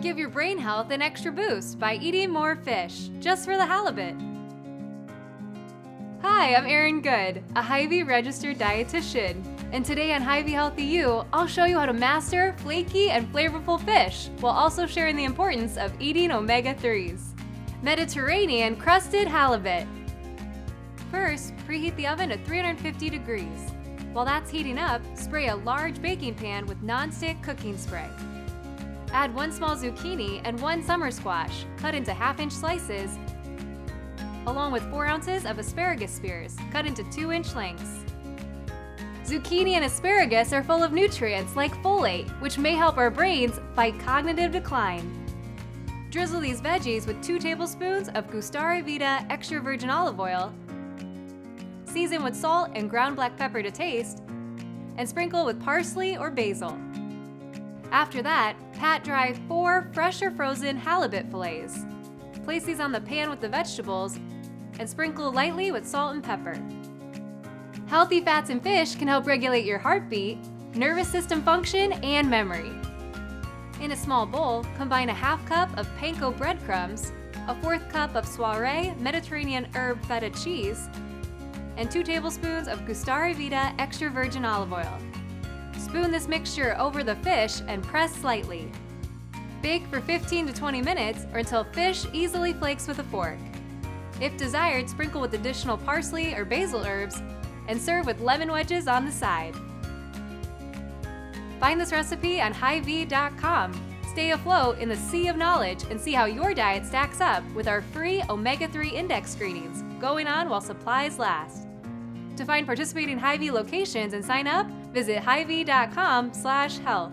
Give your brain health an extra boost by eating more fish, just for the halibut. Hi, I'm Erin Good, a Hy-Vee registered dietitian. And today on Hy-Vee Healthy You, I'll show you how to master flaky and flavorful fish, while also sharing the importance of eating omega-3s. Mediterranean-Crusted Halibut. First, preheat the oven to 350 degrees. While that's heating up, spray a large baking pan with non-stick cooking spray. Add 1 small zucchini and 1 summer squash, cut into half-inch slices, along with 4 ounces of asparagus spears, cut into 2-inch lengths. Zucchini and asparagus are full of nutrients like folate, which may help our brains fight cognitive decline. Drizzle these veggies with 2 tablespoons of Hy-Vee extra virgin olive oil, season with salt and ground black pepper to taste, and sprinkle with parsley or basil. After that, pat dry 4 fresh or frozen halibut fillets. Place these on the pan with the vegetables and sprinkle lightly with salt and pepper. Healthy fats in fish can help regulate your heartbeat, nervous system function, and memory. In a small bowl, combine a ½ cup of panko breadcrumbs, a 1/4 cup of soiree Mediterranean herb feta cheese, and 2 tablespoons of Hy-Vee extra virgin olive oil. Spoon this mixture over the fish and press slightly. Bake for 15 to 20 minutes or until fish easily flakes with a fork. If desired, sprinkle with additional parsley or basil herbs and serve with lemon wedges on the side. Find this recipe on Hy-Vee.com. Stay afloat in the sea of knowledge and see how your diet stacks up with our free omega-3 index screenings going on while supplies last. To find participating Hy-Vee locations and sign up, visit Hy-Vee.com/health.